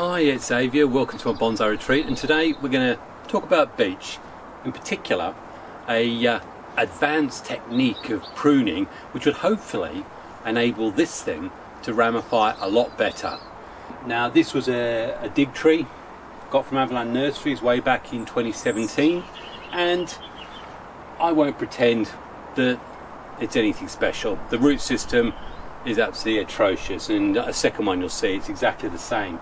Hi, it's Xavier. Welcome to my bonsai retreat, and today we're going to talk about beech, in particular a advanced technique of pruning which would hopefully enable this thing to ramify a lot better. Now, this was a dig tree got from Avalon Nurseries way back in 2017, and I won't pretend that it's anything special. The root system is absolutely atrocious, and a second one you'll see it's exactly the same.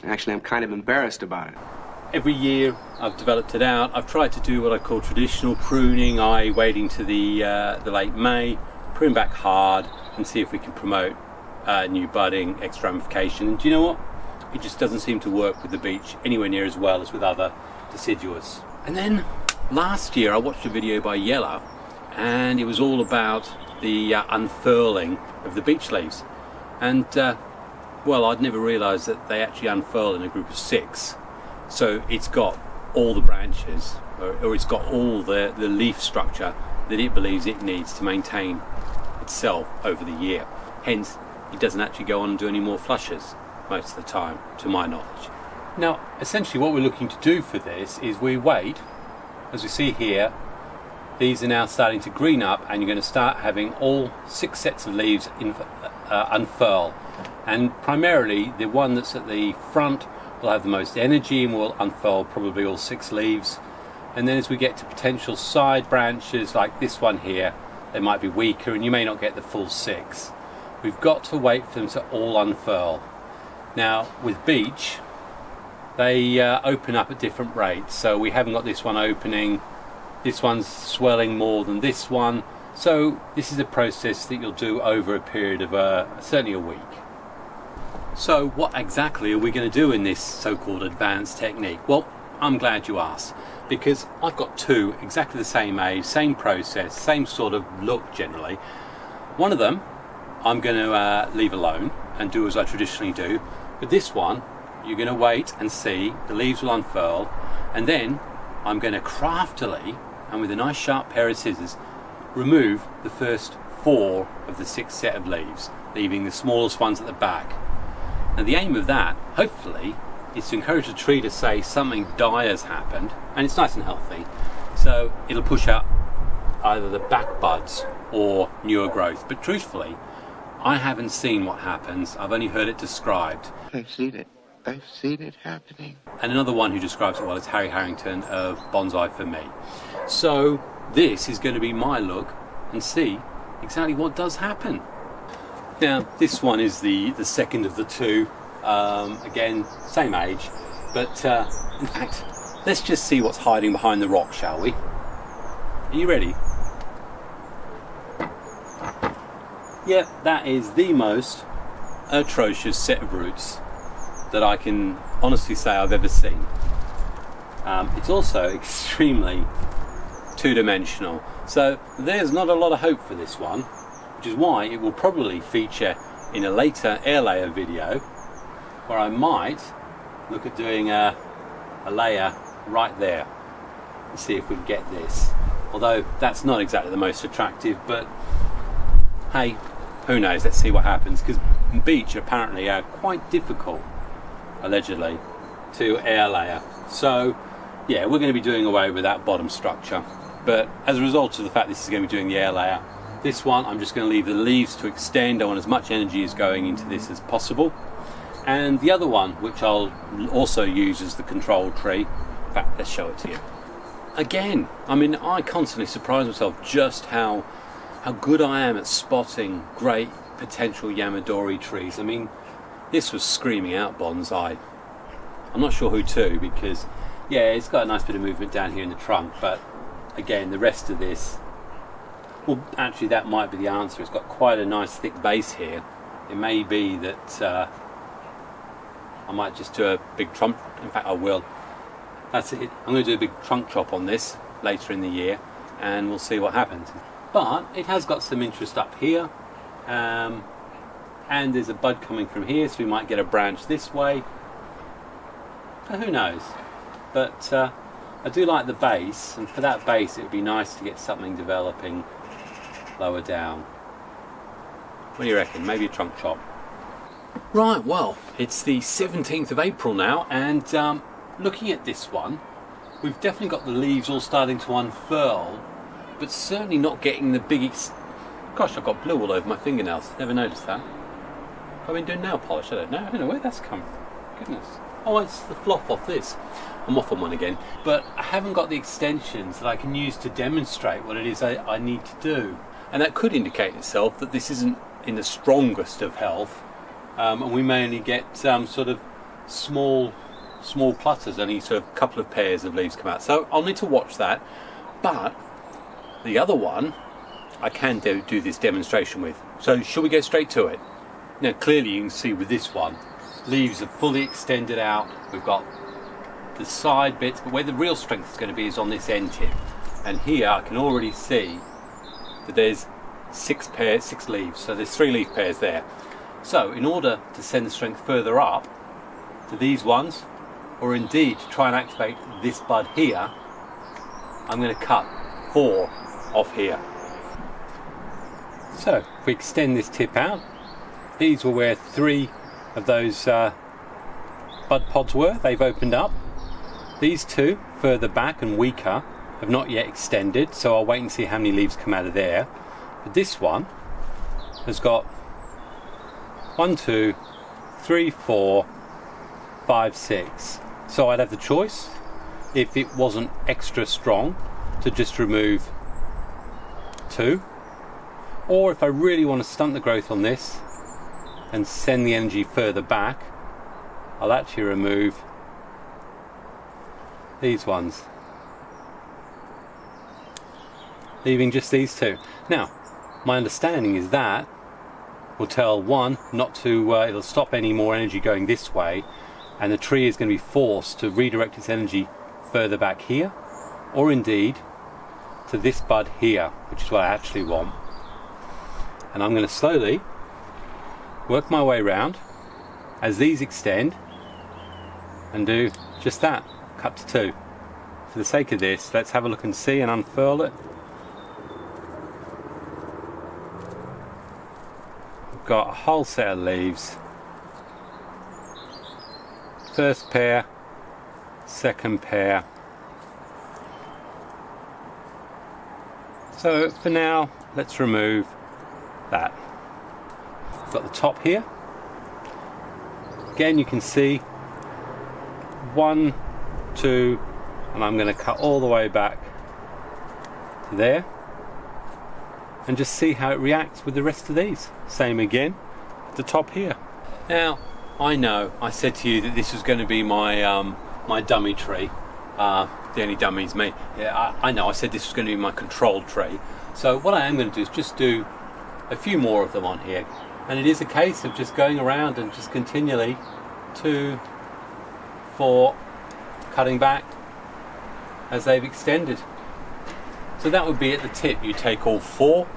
Actually, I'm kind of embarrassed about it. Every year I've developed it out. I've tried to do what I call traditional pruning, i.e. waiting to the late May, prune back hard and see if we can promote new budding, extra ramification. And do you know what? It just doesn't seem to work with the beech anywhere near as well as with other deciduous. And then last year I watched a video by Jelle, and it was all about the unfurling of the beech leaves. And well, I'd never realised that they actually unfurl in a group of 6. So it's got all the branches, or it's got all the leaf structure that it believes it needs to maintain itself over the year. Hence, it doesn't actually go on and do any more flushes most of the time, to my knowledge. Now, essentially what we're looking to do for this is we wait. As we see here, these are now starting to green up, and you're going to start having all 6 sets of leaves unfurl. And primarily the one that's at the front will have the most energy and will unfurl probably all 6 leaves. And then as we get to potential side branches like this one here, they might be weaker and you may not get the full 6. We've got to wait for them to all unfurl. Now with beech, they open up at different rates, so we haven't got this one opening, this one's swelling more than this one, so this is a process that you'll do over a period of certainly a week. So what exactly are we going to do in this so-called advanced technique? Well, I'm glad you asked, because I've got 2 exactly the same age, same process, same sort of look generally. One of them I'm going to leave alone and do as I traditionally do, but this one you're going to wait and see, the leaves will unfurl, and then I'm going to craftily and with a nice sharp pair of scissors remove the first 4 of the 6 set of leaves, leaving the smallest ones at the back. And the aim of that, hopefully, is to encourage the tree to say something dire has happened, and it's nice and healthy, so it'll push out either the back buds or newer growth. But truthfully, I haven't seen what happens, I've only heard it described. I've seen it happening. And another one who describes it well is Harry Harrington of Bonsai for Me. So this is going to be my look and see exactly what does happen. Now this one is the second of the 2, again same age, but in fact let's just see what's hiding behind the rock, shall we? Are you ready? Yep, that is the most atrocious set of roots that I can honestly say I've ever seen. It's also extremely two-dimensional, so there's not a lot of hope for this one, which is why it will probably feature in a later air layer video, where I might look at doing a layer right there and see if we can get this. Although that's not exactly the most attractive, but hey, who knows, let's see what happens, because beech apparently are quite difficult, allegedly, to air layer. So yeah, we're going to be doing away with that bottom structure, but as a result of the fact this is going to be doing the air layer, this one I'm just going to leave the leaves to extend. I want as much energy as going into this as possible. And the other one, which I'll also use as the control tree, in fact let's show it to you. Again, I mean, I constantly surprise myself just how good I am at spotting great potential Yamadori trees. I mean, this was screaming out bonsai. I'm not sure who to, because yeah, it's got a nice bit of movement down here in the trunk, but again the rest of this, well actually that might be the answer. It's got quite a nice thick base here. It may be that I might just do a big trunk, in fact I will. That's it, I'm going to do a big trunk chop on this later in the year and we'll see what happens. But it has got some interest up here, and there's a bud coming from here, so we might get a branch this way. Who knows? But I do like the base, and for that base it would be nice to get something developing lower down. What do you reckon? Maybe a trunk chop? Right, well, it's the 17th of April now, and looking at this one, we've definitely got the leaves all starting to unfurl, but certainly not getting the big... Gosh, I've got blue all over my fingernails. Never noticed that. I've been doing nail polish, I don't know where that's come from. Goodness. Oh, it's the fluff off this. I'm off on one again. But I haven't got the extensions that I can use to demonstrate what it is I need to do. And that could indicate itself that this isn't in the strongest of health, and we may only get sort of small clusters, only sort of a couple of pairs of leaves come out. So I'll need to watch that. But the other one I can do this demonstration with. So shall we go straight to it? Now clearly you can see with this one, leaves are fully extended out. We've got the side bits, but where the real strength is going to be is on this end tip. And here I can already see that there's 6 leaves, so there's 3 leaf pairs there. So in order to send the strength further up to these ones, or indeed to try and activate this bud here, I'm going to cut 4 off here. So if we extend this tip out, these were where 3 of those bud pods were. They've opened up. These 2 further back and weaker have not yet extended, so I'll wait and see how many leaves come out of there. But this one has got 1, 2, 3, 4, 5, 6. So I'd have the choice, if it wasn't extra strong, to just remove 2. Or if I really want to stunt the growth on this and send the energy further back, I'll actually remove these ones, leaving just these 2. Now, my understanding is that will tell one not to, it'll stop any more energy going this way, and the tree is going to be forced to redirect its energy further back here, or indeed to this bud here, which is what I actually want. And I'm going to slowly work my way around as these extend and do just that, cut to 2. For the sake of this, let's have a look and see and unfurl it. We've got a whole set of leaves. First pair, second pair. So for now, let's remove that. We've got the top here. Again, you can see 1, 2, and I'm going to cut all the way back to there and just see how it reacts with the rest of these. Same again at the top here. Now, I know I said to you that this was going to be my my dummy tree. The only dummy is me. Yeah, I know I said this was going to be my control tree. So what I am going to do is just do a few more of them on here, and it is a case of just going around and just continually 2, 4, cutting back as they've extended. So that would be at the tip, you take all 4,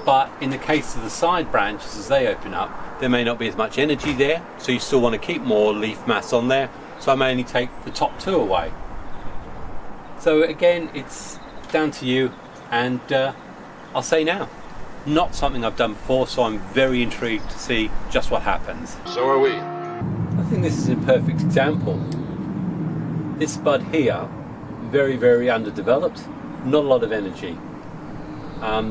but in the case of the side branches as they open up, there may not be as much energy there, so you still want to keep more leaf mass on there, so I may only take the top 2 away. So again, it's down to you, and I'll say now, not something I've done before, so I'm very intrigued to see just what happens. So are we. I think this is a perfect example. This bud here, very, very underdeveloped, not a lot of energy.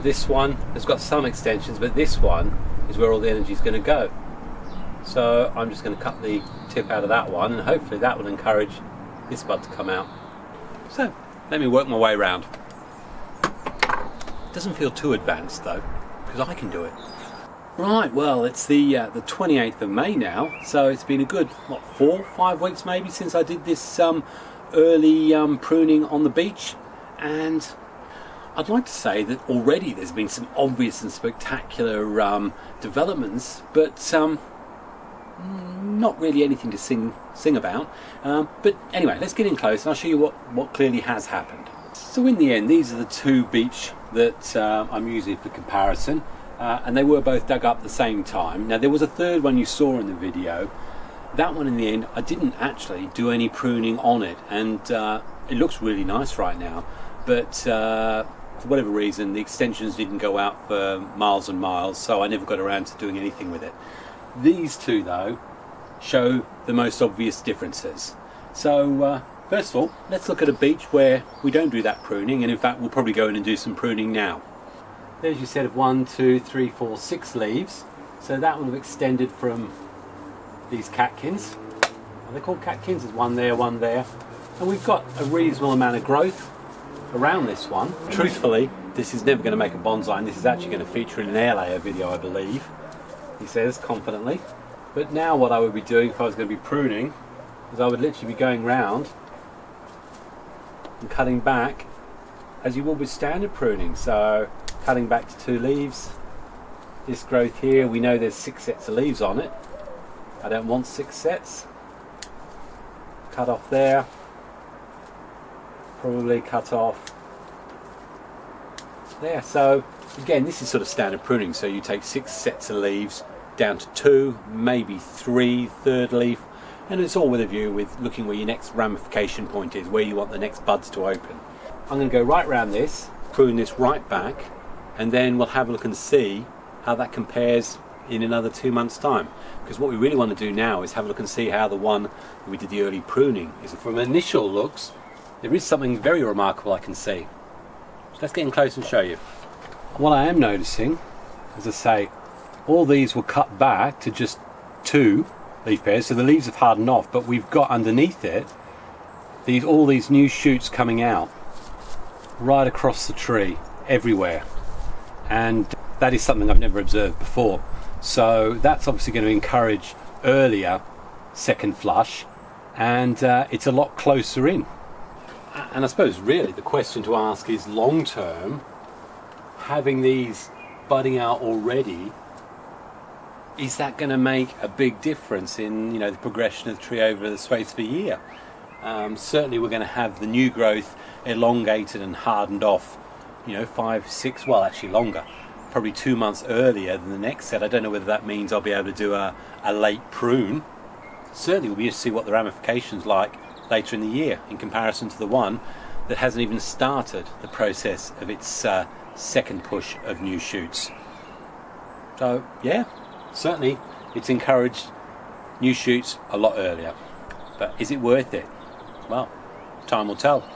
This one has got some extensions, but this one is where all the energy is going to go. So I'm just going to cut the tip out of that one, and hopefully that will encourage this bud to come out. So let me work my way around. Doesn't feel too advanced though, because I can do it. Right, well, it's the 28th of May now, so it's been a good, what, 4-5 weeks maybe since I did this early pruning on the beech, and I'd like to say that already there's been some obvious and spectacular developments, but not really anything to sing about. But anyway, let's get in close and I'll show you what clearly has happened. So in the end, these are the 2 beech that I'm using for comparison. And they were both dug up at the same time. Now there was a third one you saw in the video. That one in the end I didn't actually do any pruning on it, and it looks really nice right now, but for whatever reason the extensions didn't go out for miles and miles, so I never got around to doing anything with it. These two though show the most obvious differences. So first of all, let's look at a beech where we don't do that pruning, and in fact we'll probably go in and do some pruning now. There's your set of 1, 2, 3, 4, 6 leaves. So that will have extended from these catkins. They're called catkins. There's one there, and we've got a reasonable amount of growth around this one. Truthfully, this is never going to make a bonsai, and this is actually going to feature in an air layer video, I believe, he says confidently. But now what I would be doing if I was going to be pruning is I would literally be going round and cutting back as you would with standard pruning. So cutting back to 2 leaves. This growth here, we know there's 6 sets of leaves on it. I don't want 6 sets. Cut off there. Probably cut off there. So again, this is sort of standard pruning. So you take 6 sets of leaves down to 2, maybe 3, third leaf, and it's all with a view with looking where your next ramification point is, where you want the next buds to open. I'm going to go right round this, prune this right back, and then we'll have a look and see how that compares in another 2 months' time. Because what we really want to do now is have a look and see how the one that we did the early pruning is. From initial looks, there is something very remarkable I can see. So let's get in close and show you. What I am noticing, as I say, all these were cut back to just 2 leaf pairs, so the leaves have hardened off, but we've got underneath it all these new shoots coming out right across the tree, everywhere, and that is something I've never observed before. So that's obviously going to encourage earlier second flush, and it's a lot closer in. And I suppose really the question to ask is, long term, having these budding out already, is that going to make a big difference in, you know, the progression of the tree over the space of a year? Certainly we're going to have the new growth elongated and hardened off, you know, 5, 6, well actually longer, probably 2 months earlier than the next set. I don't know whether that means I'll be able to do a late prune. Certainly we'll be able to see what the ramifications like later in the year in comparison to the one that hasn't even started the process of its second push of new shoots. So yeah, certainly it's encouraged new shoots a lot earlier, but is it worth it? Well, time will tell.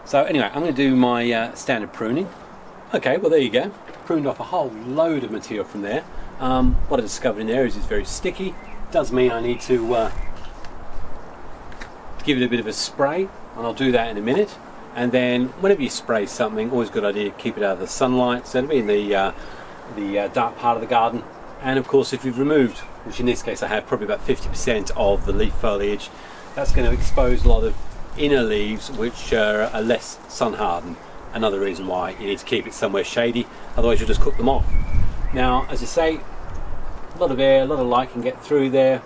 So anyway, I'm going to do my standard pruning. Okay, well there you go, pruned off a whole load of material from there. What I discovered in there is it's very sticky. Does mean I need to give it a bit of a spray, and I'll do that in a minute. And then whenever you spray something, always a good idea to keep it out of the sunlight, so it'll be in the dark part of the garden. And of course, if you've removed, which in this case I have, probably about 50% of the leaf foliage, that's going to expose a lot of inner leaves which are less sun hardened. Another reason why you need to keep it somewhere shady, otherwise you'll just cook them off. Now, as I say, a lot of air, a lot of light can get through there.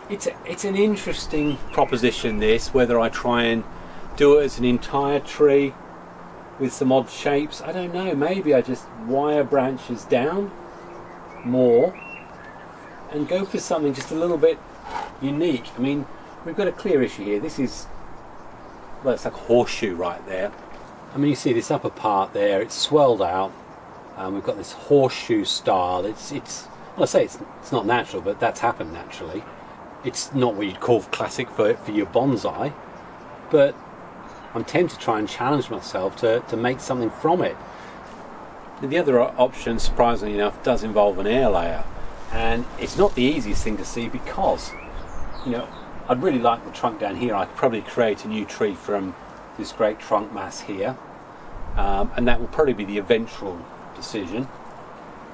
It's an interesting proposition, this, whether I try and do it as an entire tree with some odd shapes. I don't know, maybe I just wire branches down more and go for something just a little bit unique. I mean, we've got a clear issue here. This is, well, it's like a horseshoe right there. I mean, you see this upper part there, it's swelled out. We've got this horseshoe style. It's well, I say it's not natural, but that's happened naturally. It's not what you'd call classic for your bonsai, but I'm tempted to try and challenge myself to make something from it. The other option, surprisingly enough, does involve an air layer, and it's not the easiest thing to see because, you know, I'd really like the trunk down here. I could probably create a new tree from this great trunk mass here, and that will probably be the eventual decision.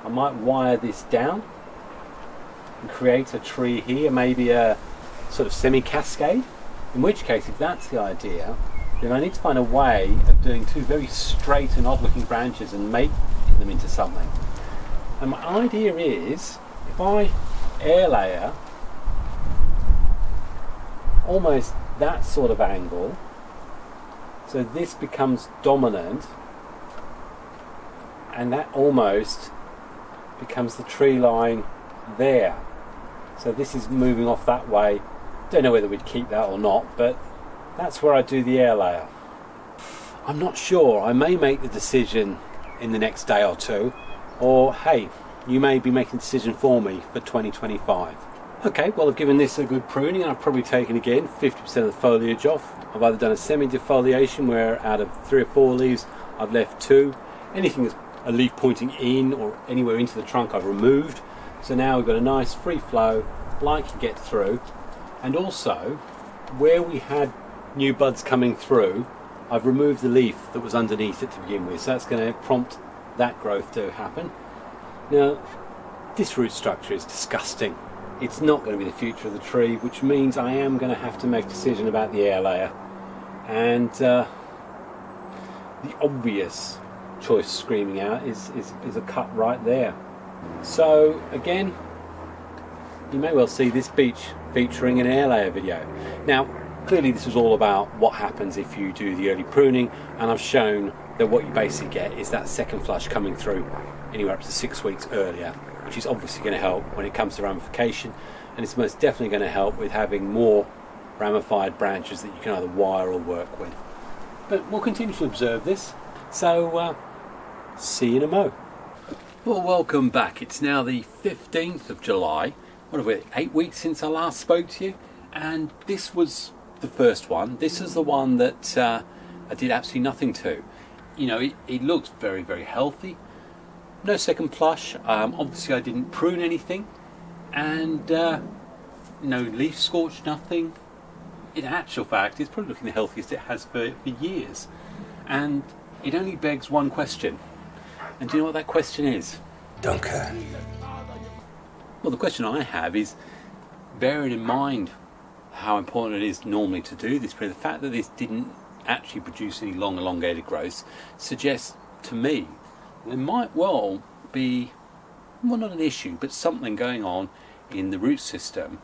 I might wire this down and create a tree here, maybe a sort of semi-cascade, in which case, if that's the idea, then I need to find a way of doing 2 very straight and odd looking branches and make them into something. And my idea is, if I air layer almost that sort of angle, so this becomes dominant, and that almost becomes the tree line there. So this is moving off that way. Don't know whether we'd keep that or not, but that's where I do the air layer. I'm not sure. I may make the decision in the next day or two, or hey, you may be making a decision for me for 2025. Okay, well, I've given this a good pruning, and I've probably taken again 50% of the foliage off. I've either done a semi-defoliation where out of 3 or 4 leaves I've left 2. Anything that's a leaf pointing in or anywhere into the trunk I've removed. So now we've got a nice free flow, light can get through. And also, where we had new buds coming through, I've removed the leaf that was underneath it to begin with. So that's going to prompt that growth to happen. Now, this root structure is disgusting. It's not going to be the future of the tree, which means I am going to have to make a decision about the air layer. And the obvious choice screaming out is a cut right there. So again, you may well see this beech featuring an air layer video. Now, clearly this was all about what happens if you do the early pruning, and I've shown that what you basically get is that second flush coming through anywhere up to 6 weeks earlier, which is obviously going to help when it comes to ramification, and it's most definitely going to help with having more ramified branches that you can either wire or work with. But we'll continue to observe this, so see you in a mo. Well, welcome back. It's now the 15th of July. What have we, 8 weeks since I last spoke to you, and this was the first one. This is the one that I did absolutely nothing to. You know, it looks very, very healthy. No second flush. Obviously I didn't prune anything, and no leaf scorch, nothing. In actual fact, it's probably looking the healthiest it has for years. And it only begs one question. And do you know what that question is? Dunker. Well, the question I have is, bearing in mind how important it is normally to do this, but the fact that this didn't actually produce any long elongated growths suggests to me there might well be, well, not an issue, but something going on in the root system,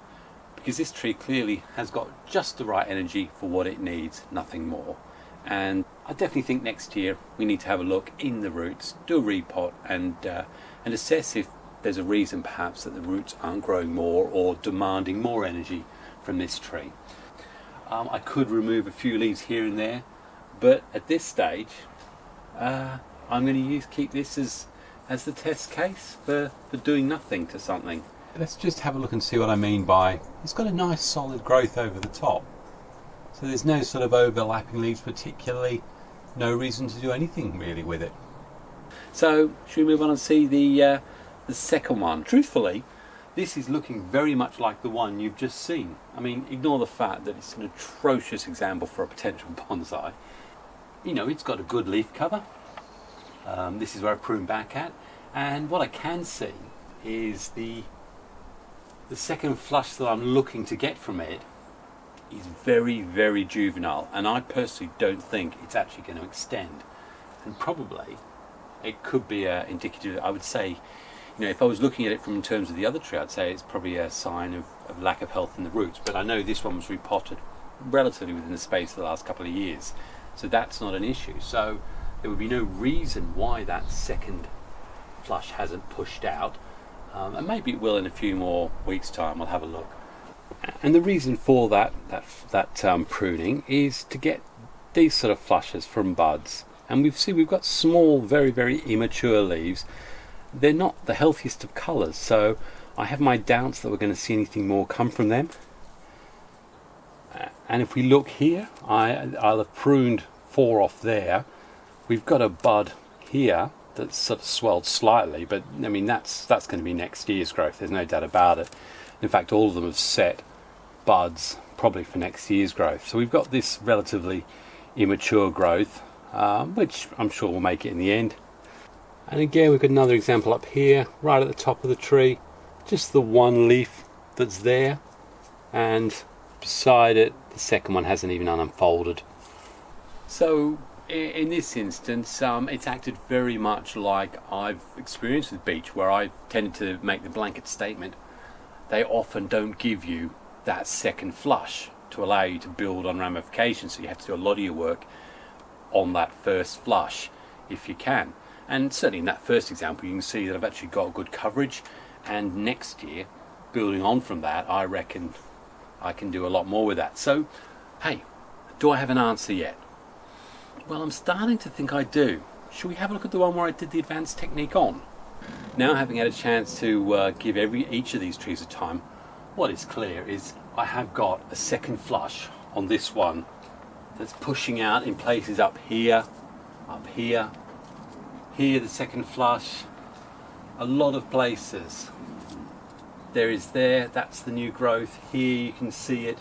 because this tree clearly has got just the right energy for what it needs, nothing more. And I definitely think next year we need to have a look in the roots, do a repot, and assess if there's a reason perhaps that the roots aren't growing more or demanding more energy from this tree. I could remove a few leaves here and there, but at this stage I'm going to keep this as the test case for doing nothing to something. Let's just have a look and see what I mean by it's got a nice solid growth over the top. So there's no sort of overlapping leaves particularly, no reason to do anything really with it. So should we move on and see the second one? Truthfully, this is looking very much like the one you've just seen. I mean, ignore the fact that it's an atrocious example for a potential bonsai. You know, it's got a good leaf cover. This is where I prune back at, and what I can see is the second flush that I'm looking to get from it is very, very juvenile, and I personally don't think it's actually going to extend. And probably it could be indicative, I would say, you know, if I was looking at it from in terms of the other tree, I'd say it's probably a sign of lack of health in the roots. But I know this one was repotted relatively within the space of the last couple of years, so that's not an issue. So there would be no reason why that second flush hasn't pushed out, and maybe it will in a few more weeks' time. I'll have a look. And the reason for that pruning is to get these sort of flushes from buds. And we've got small, very, very immature leaves. They're not the healthiest of colours, so I have my doubts that we're going to see anything more come from them. And if we look here, I'll have pruned 4 off there. We've got a bud here that's sort of swelled slightly, but I mean that's going to be next year's growth, there's no doubt about it. In fact, all of them have set buds probably for next year's growth. So we've got this relatively immature growth, which I'm sure will make it in the end. And again, we've got another example up here, right at the top of the tree, just the one leaf that's there, and beside it, the second one hasn't even unfolded. So in this instance, it's acted very much like I've experienced with beech, where I tended to make the blanket statement, they often don't give you that second flush to allow you to build on ramifications, so you have to do a lot of your work on that first flush if you can. And certainly in that first example you can see that I've actually got good coverage, and next year, building on from that, I reckon I can do a lot more with that. So hey, do I have an answer yet? Well, I'm starting to think I do. Should we have a look at the one where I did the advanced technique on? Now, having had a chance to give each of these trees a time, what is clear is I have got a second flush on this one that's pushing out in places up here, here the second flush, a lot of places. That's the new growth. Here you can see it.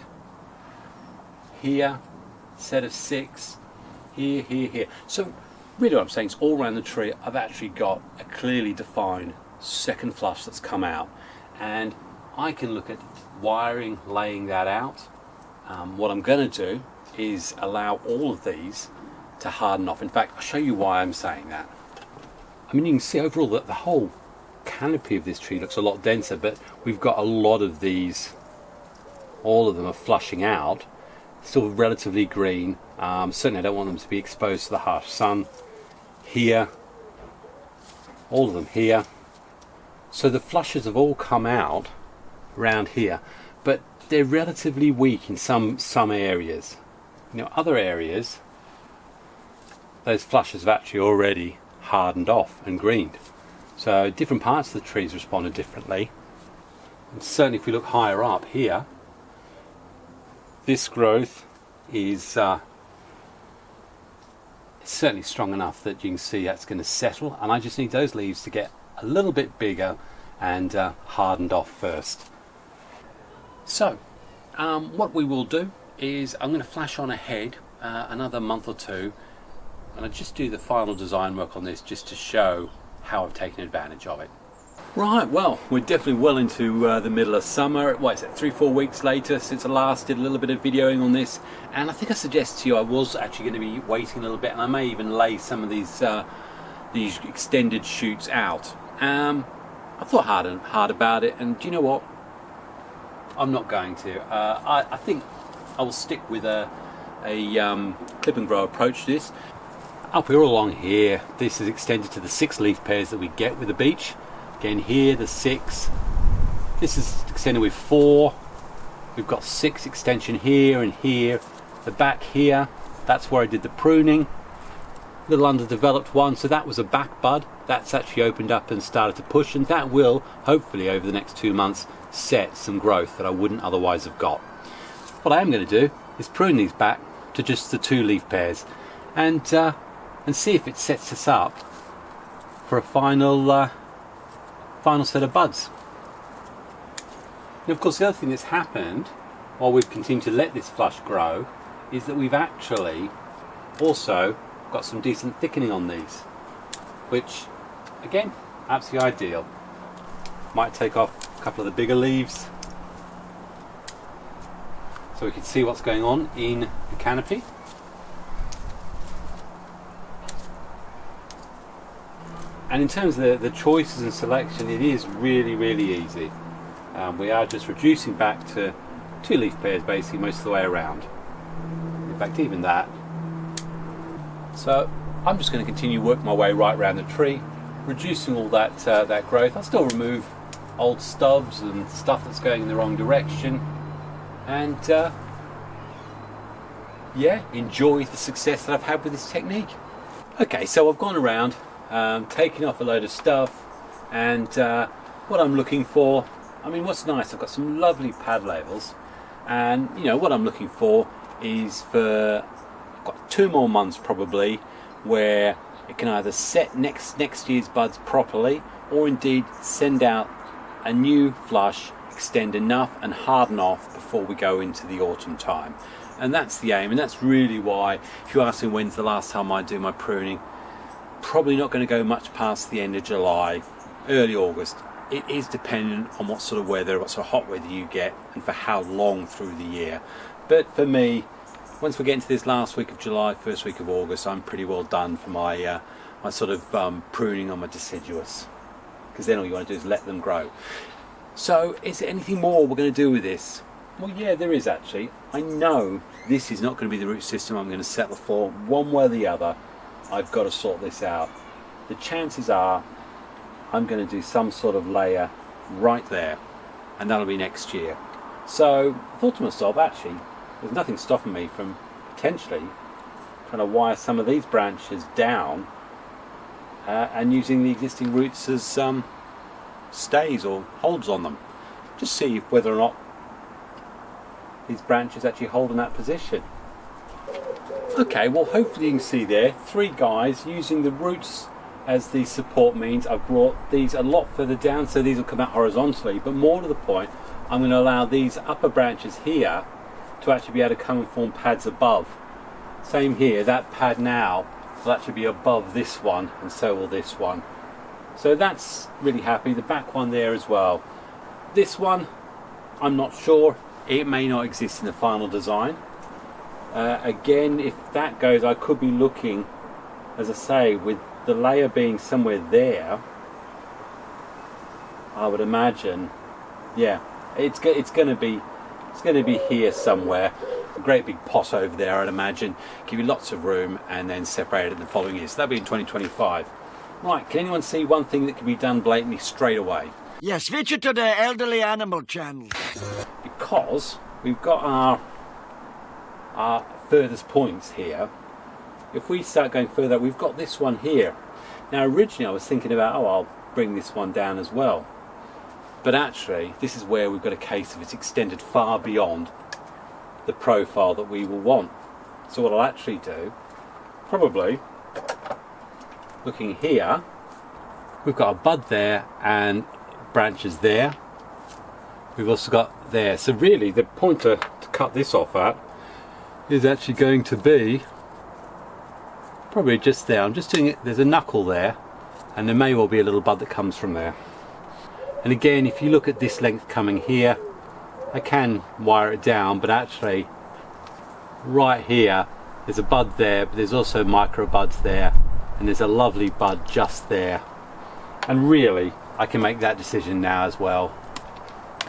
Here, set of 6. Here. So really what I'm saying is all around the tree I've actually got a clearly defined second flush that's come out, and I can look at wiring, laying that out. What I'm going to do is allow all of these to harden off. In fact, I'll show you why I'm saying that. I mean, you can see overall that the whole canopy of this tree looks a lot denser, but we've got a lot of these, all of them are flushing out, still relatively green. Certainly I don't want them to be exposed to the harsh sun. Here, all of them here. So the flushes have all come out around here, but they're relatively weak in some areas. You know, other areas, those flushes have actually already hardened off and greened. So different parts of the trees responded differently. And certainly if we look higher up here, this growth is certainly strong enough that you can see that's going to settle, and I just need those leaves to get a little bit bigger and hardened off first. So what we will do is I'm going to flash on ahead another month or two, and I'll just do the final design work on this just to show how I've taken advantage of it. Right, well, we're definitely well into the middle of summer. What is it, 3-4 weeks later since I last did a little bit of videoing on this, and I think I suggested to you I was actually going to be waiting a little bit, and I may even lay some of these extended shoots out. I thought hard about it, and do you know what? I'm not going to. I think I will stick with a clip and grow approach to this. Up here along here, this is extended to the 6 leaf pairs that we get with the beech. Again here, the 6. This is extended with 4. We've got 6 extension here and here. The back here, that's where I did the pruning. Little underdeveloped one, so that was a back bud. That's actually opened up and started to push, and that will, hopefully over the next 2 months, set some growth that I wouldn't otherwise have got. What I am going to do is prune these back to just the 2 leaf pairs, and see if it sets us up for a final set of buds. And of course the other thing that's happened while we've continued to let this flush grow is that we've actually also got some decent thickening on these, which again, absolutely ideal. Might take off a couple of the bigger leaves so we can see what's going on in the canopy. And in terms of the choices and selection, it is really easy. We are just reducing back to 2 leaf pairs basically most of the way around. In fact, even that. So I'm just going to continue working my way right around the tree, reducing all that growth. I'll still remove old stubs and stuff that's going in the wrong direction, and yeah, enjoy the success that I've had with this technique. Okay, so I've gone around taking off a load of stuff, and what I'm looking for, I mean, what's nice, I've got some lovely pad labels, and you know what I'm looking for is I've got 2 more months probably where it can either set next year's buds properly, or indeed send out a new flush, extend enough and harden off before we go into the autumn time. And that's the aim, and that's really why, if you ask me when's the last time I do my pruning, probably not going to go much past the end of July, early August. It is dependent on what sort of weather, what sort of hot weather you get, and for how long through the year. But for me, once we get into this last week of July, first week of August, I'm pretty well done for my my sort of pruning on my deciduous, because then all you want to do is let them grow. So is there anything more we're going to do with this? Well, yeah, there is actually. I know this is not going to be the root system I'm going to settle for. One way or the other, I've got to sort this out. The chances are I'm going to do some sort of layer right there, and that'll be next year. So I thought to myself, actually, there's nothing stopping me from potentially trying to wire some of these branches down and using the existing roots as stays or holds on them. Just see whether or not these branches actually hold in that position. Okay, well hopefully you can see there, 3 guys using the roots as the support means. I've brought these a lot further down so these will come out horizontally, but more to the point, I'm going to allow these upper branches here to actually be able to come and form pads above. Same here, that pad now will actually be above this one, and so will this one. So that's really happy. The back one there as well. This one, I'm not sure. It may not exist in the final design. Again, if that goes, I could be looking, as I say, with the layer being somewhere there, I would imagine, yeah, it's going to be here somewhere. A great big pot over there, I'd imagine, give you lots of room, and then separate it in the following year. So that'll be in 2025. Right, can anyone see one thing that can be done blatantly straight away? Yeah, switch it to the elderly animal channel. Because we've got our furthest points here. If we start going further, we've got this one here. Now originally I was thinking about, oh, I'll bring this one down as well. But actually, this is where we've got a case of it's extended far beyond the profile that we will want. So what I'll actually do, probably, looking here, we've got a bud there and branches there. We've also got there. So really, the point to cut this off at is actually going to be probably just there. I'm just doing it, there's a knuckle there, and there may well be a little bud that comes from there. And again, if you look at this length coming here, I can wire it down, but actually right here there's a bud there, but there's also micro buds there, and there's a lovely bud just there. And really I can make that decision now as well,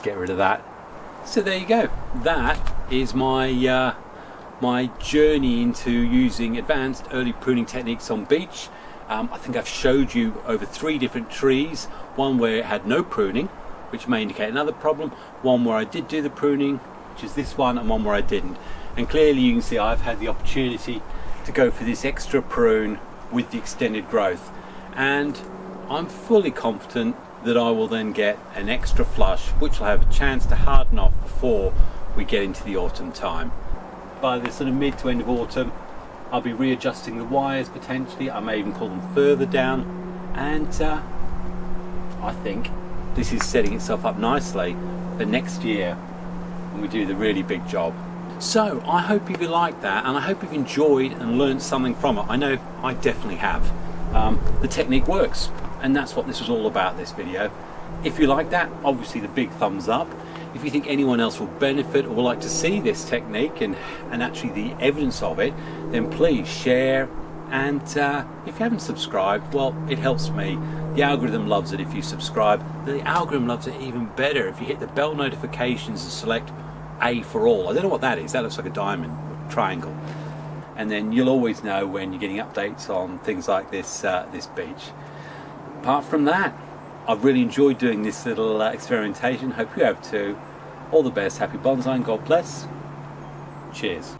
get rid of that. So there you go, that is my my journey into using advanced early pruning techniques on beech. I think I've showed you over 3 different trees, one where it had no pruning, which may indicate another problem, one where I did do the pruning, which is this one, and one where I didn't. And clearly you can see I've had the opportunity to go for this extra prune with the extended growth, and I'm fully confident that I will then get an extra flush which will have a chance to harden off before we get into the autumn time. By the sort of mid to end of autumn I'll be readjusting the wires potentially. I may even pull them further down, and I think this is setting itself up nicely for next year when we do the really big job. So I hope you've liked that, and I hope you've enjoyed and learned something from it. I know I definitely have. The technique works, and that's what this was all about, this video. If you like that, obviously the big thumbs up. If you think anyone else will benefit or would like to see this technique and actually the evidence of it, then please share. And if you haven't subscribed, well, it helps me. The algorithm loves it if you subscribe. The algorithm loves it even better if you hit the bell notifications and select A for all. I don't know what that is. That looks like a diamond or triangle. And then you'll always know when you're getting updates on things like this this beech. Apart from that, I've really enjoyed doing this little experimentation. Hope you have too. All the best. Happy bonsaiing. God bless. Cheers.